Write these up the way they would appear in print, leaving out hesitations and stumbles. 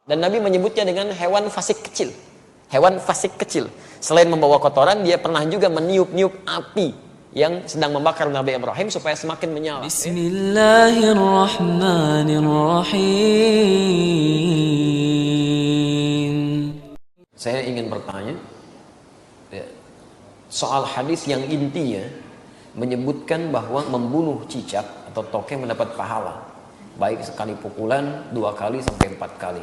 Dan Nabi menyebutnya dengan hewan fasik kecil. Hewan fasik kecil. Selain membawa kotoran, dia pernah juga meniup-niup api yang sedang membakar Nabi Ibrahim supaya semakin menyala. Bismillahirrahmanirrahim. Saya ingin bertanya soal hadis yang intinya menyebutkan bahwa membunuh cicak atau tokek mendapat pahala, baik sekali pukulan, 2 kali sampai 4 kali.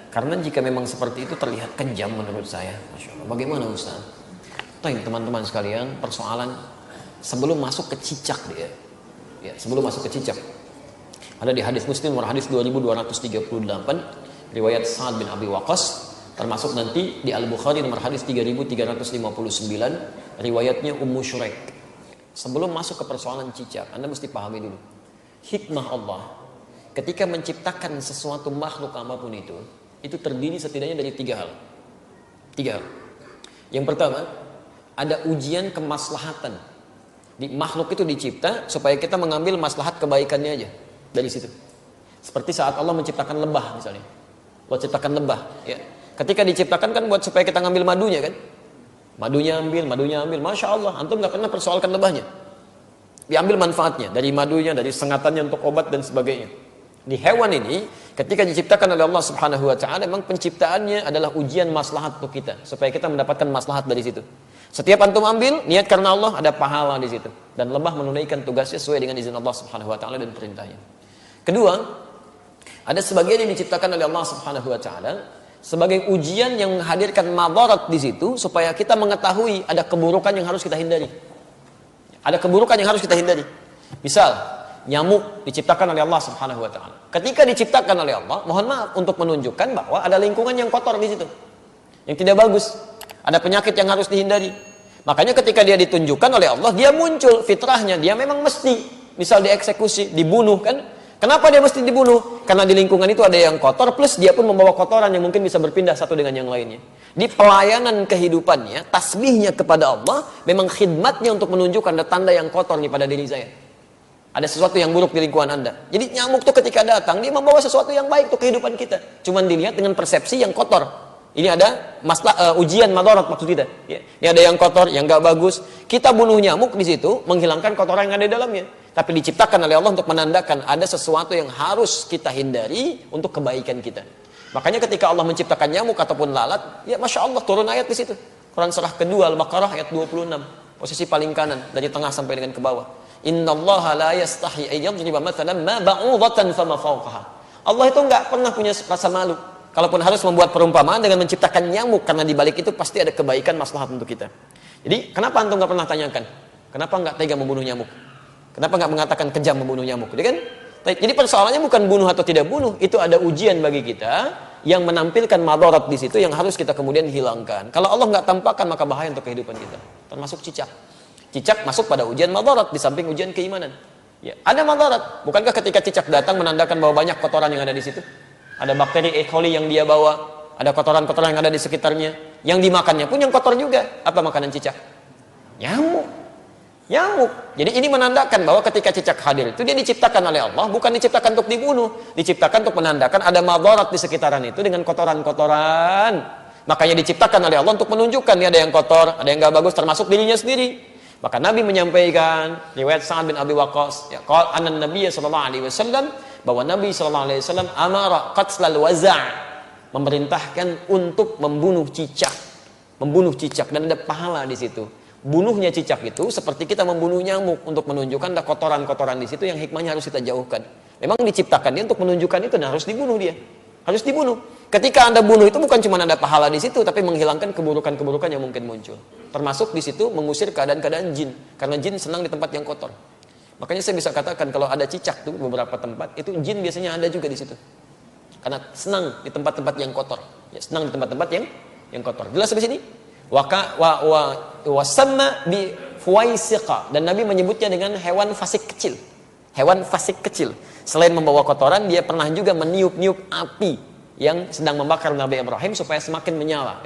Karena jika memang seperti itu terlihat kejam menurut saya. Masya Allah. Bagaimana Ustaz? Teman-teman sekalian, persoalan sebelum masuk ke cicak dia. Ya, sebelum masuk ke cicak. Ada di hadis Muslim nomor hadis 2238 riwayat Sa'ad bin Abi Waqqas, termasuk nanti di Al-Bukhari nomor hadis 3359 riwayatnya Ummu Syuraik. Sebelum masuk ke persoalan cicak, Anda mesti pahami dulu hikmah Allah ketika menciptakan sesuatu makhluk apapun itu terdiri setidaknya dari 3 hal. 3 hal. Yang pertama, ada ujian kemaslahatan. Di makhluk itu dicipta supaya kita mengambil maslahat kebaikannya aja dari situ. Seperti saat Allah menciptakan lebah misalnya. Allah ciptakan lebah, ya. Ketika diciptakan kan buat supaya kita ngambil madunya kan. Madunya ambil, Masya Allah, antum gak pernah persoalkan lebahnya. Diambil manfaatnya, dari madunya, dari sengatannya untuk obat dan sebagainya. Di hewan ini, ketika diciptakan oleh Allah Subhanahu wa Ta'ala, memang penciptaannya adalah ujian maslahat untuk kita, supaya kita mendapatkan maslahat dari situ. Setiap antum ambil, niat karena Allah, ada pahala di situ. Dan lebah menunaikan tugasnya sesuai dengan izin Allah Subhanahu wa Ta'ala dan perintahnya. Kedua, ada sebagian yang diciptakan oleh Allah Subhanahu wa Ta'ala sebagai ujian yang menghadirkan madarat di situ, supaya kita mengetahui ada keburukan yang harus kita hindari. Ada keburukan yang harus kita hindari. Misal, nyamuk diciptakan oleh Allah Subhanahu wa Ta'ala. Ketika diciptakan oleh Allah, mohon maaf, untuk menunjukkan bahwa ada lingkungan yang kotor di situ, yang tidak bagus, ada penyakit yang harus dihindari. Makanya ketika dia ditunjukkan oleh Allah, dia muncul fitrahnya, dia memang mesti, misal dieksekusi, dibunuh kan. Kenapa dia mesti dibunuh? Karena di lingkungan itu ada yang kotor, plus dia pun membawa kotoran yang mungkin bisa berpindah satu dengan yang lainnya. Di pelayanan kehidupannya, tasbihnya kepada Allah, memang khidmatnya untuk menunjukkan ada tanda yang kotor nih pada diri saya. Ada sesuatu yang buruk di lingkungan Anda. Jadi nyamuk itu ketika datang, dia membawa sesuatu yang baik untuk kehidupan kita. Cuman dilihat dengan persepsi yang kotor. Ini ada ujian madarat maksud kita. Ya. Ini ada yang kotor, yang gak bagus. Kita bunuh nyamuk di situ, menghilangkan kotoran yang ada di dalamnya. Tapi diciptakan oleh Allah untuk menandakan ada sesuatu yang harus kita hindari untuk kebaikan kita. Makanya ketika Allah menciptakan nyamuk ataupun lalat, ya Masya Allah turun ayat di situ. Quran surah kedua Al-Baqarah ayat 26. Posisi paling kanan, dari tengah sampai dengan ke bawah. Innallaha la yastahi ayyadriba mathalan ma ba'udatan fama fawqaha. Allah itu enggak pernah punya rasa malu. Kalaupun harus membuat perumpamaan dengan menciptakan nyamuk, karena di balik itu pasti ada kebaikan maslahat untuk kita. Jadi, kenapa antum enggak pernah tanyakan? Kenapa enggak tega membunuh nyamuk? Kenapa enggak mengatakan kejam membunuh nyamuk? Jadi persoalannya bukan bunuh atau tidak bunuh, itu ada ujian bagi kita yang menampilkan madarat di situ yang harus kita kemudian hilangkan. Kalau Allah enggak tampakkan, maka bahaya untuk kehidupan kita. Termasuk cicak. Cicak masuk pada ujian madarat di samping ujian keimanan. Ya, ada madarat. Bukankah ketika cicak datang menandakan bahwa banyak kotoran yang ada di situ? Ada bakteri E. coli yang dia bawa, ada kotoran-kotoran yang ada di sekitarnya. Yang dimakannya pun yang kotor juga. Apa makanan cicak? Nyamuk. Jadi ini menandakan bahwa ketika cicak hadir itu dia diciptakan oleh Allah, bukan diciptakan untuk dibunuh, diciptakan untuk menandakan ada madarat di sekitaran itu dengan kotoran-kotoran. Makanya diciptakan oleh Allah untuk menunjukkan ini ada yang kotor, ada yang gak bagus, termasuk dirinya sendiri. Maka Nabi menyampaikan riwayat Sa'ad bin Abi Waqqas, ya, qala anna Nabiy sallallahu alaihi wasallam, bahwa Nabi sallallahu alaihi wasallam amara qatlal waza', memerintahkan untuk membunuh cicak dan ada pahala di situ. Bunuhnya cicak itu seperti kita membunuh nyamuk untuk menunjukkan ada kotoran-kotoran di situ yang hikmahnya harus kita jauhkan. Memang diciptakan dia untuk menunjukkan itu dan harus dibunuh dia. Harus dibunuh. Ketika Anda bunuh itu bukan cuma ada pahala di situ, tapi menghilangkan keburukan-keburukan yang mungkin muncul. Termasuk di situ mengusir keadaan-keadaan jin, karena jin senang di tempat yang kotor. Makanya saya bisa katakan kalau ada cicak tuh beberapa tempat, itu jin biasanya ada juga di situ. Karena senang di tempat-tempat yang kotor. Ya, senang di tempat-tempat yang kotor. Jelas di sini? Wasamma bi fuwaisiqa, dan Nabi menyebutnya dengan hewan fasik kecil. Hewan fasik kecil. Selain membawa kotoran, dia pernah juga meniup-niup api yang sedang membakar Nabi Ibrahim supaya semakin menyala.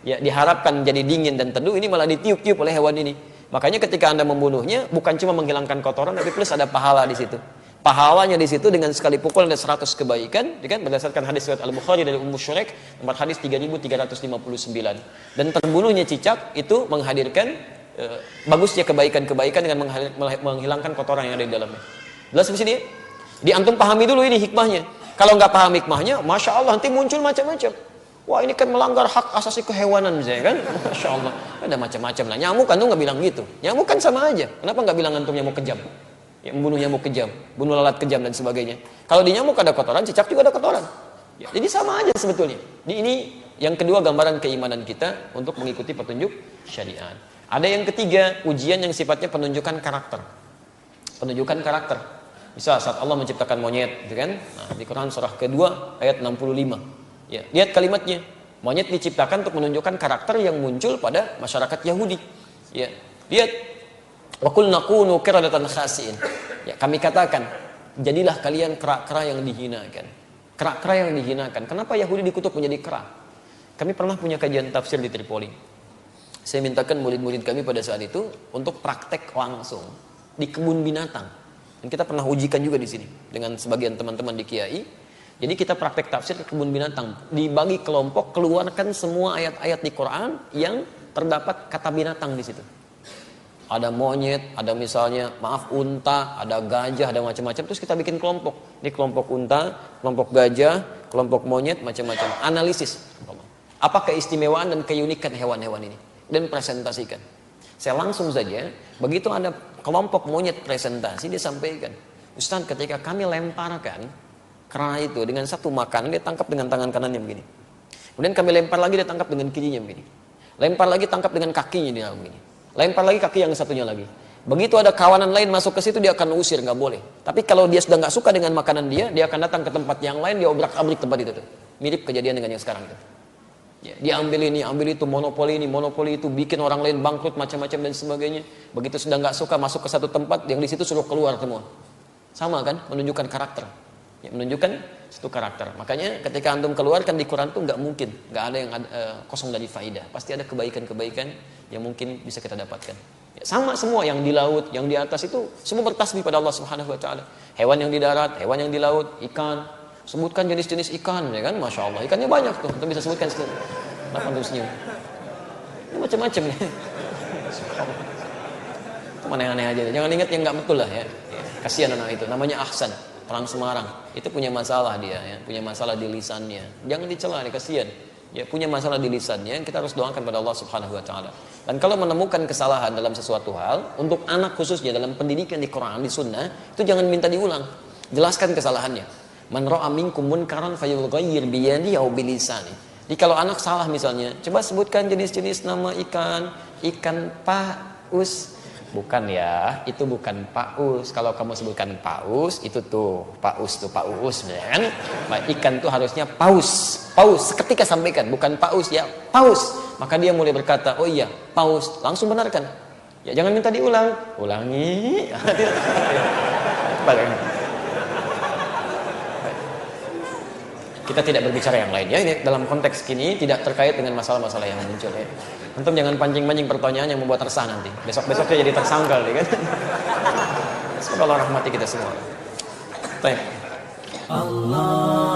Ya, diharapkan menjadi dingin dan teduh, ini malah ditiup-tiup oleh hewan ini. Makanya ketika Anda membunuhnya, bukan cuma menghilangkan kotoran, tapi plus ada pahala di situ. Pahalanya di situ dengan sekali pukul ada 100 kebaikan, kan? Berdasarkan hadis riwayat Al-Bukhari dari Ummu Syuraik, nomor hadis 3359. Dan terbunuhnya cicak itu menghadirkan bagusnya kebaikan-kebaikan dengan menghilangkan kotoran yang ada di dalamnya. Jelas di sini? Di antum pahami dulu ini hikmahnya. Kalau nggak paham hikmahnya, masya Allah nanti muncul macam-macam. Wah ini kan melanggar hak asasi kehewanan misalnya kan? Masya Allah, ada macam-macam lah. Nyamuk kan tuh nggak bilang gitu. Nyamuk kan sama aja. Kenapa nggak bilang antum nyamuk kejam? Ya, membunuh nyamuk kejam, bunuh lalat kejam dan sebagainya. Kalau di nyamuk ada kotoran, cicak juga ada kotoran. Ya, jadi sama aja sebetulnya. Ini yang kedua gambaran keimanan kita untuk mengikuti petunjuk syariat. Ada yang ketiga, ujian yang sifatnya penunjukan karakter. Penunjukan karakter. Misal saat Allah menciptakan monyet, gitu kan? Nah, di Quran surah kedua ayat 65. Ya, lihat kalimatnya. Monyet diciptakan untuk menunjukkan karakter yang muncul pada masyarakat Yahudi. Ya, lihat. Wa qulna kunu qiradatan khasiin. Ya, kami katakan, jadilah kalian kera-kera yang dihinakan. Kera-kera yang dihinakan. Kenapa Yahudi dikutuk menjadi kera? Kami pernah punya kajian tafsir di Tripoli. Saya mintakan murid-murid kami pada saat itu untuk praktek langsung di kebun binatang. Dan kita pernah ujikan juga di sini dengan sebagian teman-teman di Kiai. Jadi kita praktek tafsir ke kebun binatang. Dibagi kelompok, keluarkan semua ayat-ayat di Quran yang terdapat kata binatang di situ. Ada monyet, ada misalnya unta, ada gajah, ada macam-macam. Terus kita bikin kelompok. Ini kelompok unta, kelompok gajah, kelompok monyet, macam-macam. Analisis. Apa keistimewaan dan keunikan hewan-hewan ini? Dan presentasikan. Saya langsung saja, begitu ada kelompok monyet presentasi, dia sampaikan. Ustaz, ketika kami lemparkan kera itu dengan satu makanan, dia tangkap dengan tangan kanannya begini. Kemudian kami lempar lagi, dia tangkap dengan kirinya begini. Lempar lagi, tangkap dengan kakinya dia begini. Lempar lagi kaki yang satunya lagi. Begitu ada kawanan lain masuk ke situ, dia akan usir, nggak boleh. Tapi kalau dia sudah nggak suka dengan makanan dia akan datang ke tempat yang lain, dia obrak-abrik tempat itu tuh. Mirip kejadian dengan yang sekarang itu. Ya, dia ambil ini, ambil itu, monopoli ini, monopoli itu, bikin orang lain bangkrut macam-macam dan sebagainya. Begitu sudah nggak suka masuk ke satu tempat, yang di situ suruh keluar semua. Sama kan, menunjukkan karakter. Ya, menunjukkan satu karakter. Makanya ketika antum keluarkan di Quran tuh nggak mungkin, nggak ada yang kosong dari faidah. Pasti ada kebaikan-kebaikan yang mungkin bisa kita dapatkan. Ya, sama semua yang di laut, yang di atas itu semua bertasbih pada Allah Subhanahu Wa Taala. Hewan yang di darat, hewan yang di laut, ikan. Sebutkan jenis-jenis ikan, ya kan? Masya Allah, ikannya banyak tuh. Kita bisa sebutkan sedikit. Kenapa antum senyum? Macam-macam nih. Itu aneh-aneh aja. Jangan ingat yang nggak betul lah ya. Kasihan anak itu. Namanya Ahsan. Orang Semarang itu punya masalah dia ya, punya masalah di lisannya. Jangan dicela, kasihan. Ya, punya masalah di lisannya, kita harus doakan pada Allah Subhanahu Wa Taala. Dan kalau menemukan kesalahan dalam sesuatu hal, untuk anak khususnya dalam pendidikan di Quran, di Sunnah, itu jangan minta diulang. Jelaskan kesalahannya. Man ra'a minkum munkaran falyughayyir bi yadihi aw bi lisani. Jadi kalau anak salah misalnya, coba sebutkan jenis-jenis nama ikan, ikan paus. Bukan ya, itu bukan paus. Kalau kamu sebutkan paus, itu tuh paus tuh paus, kan? Nah, ikan tuh harusnya paus. Paus, seketika sampaikan, bukan paus ya, paus. Maka dia mulai berkata, oh iya, paus. Langsung benarkan. Ya jangan minta diulang. Ulangi. Kita tidak berbicara yang lain ya. Ini dalam konteks kini tidak terkait dengan masalah-masalah yang muncul ya. Antum jangan pancing-pancing pertanyaan yang membuat resah nanti. Besok-besok saya jadi tersangka ya kan. Semoga Allah rahmati kita semua. Baik. Allah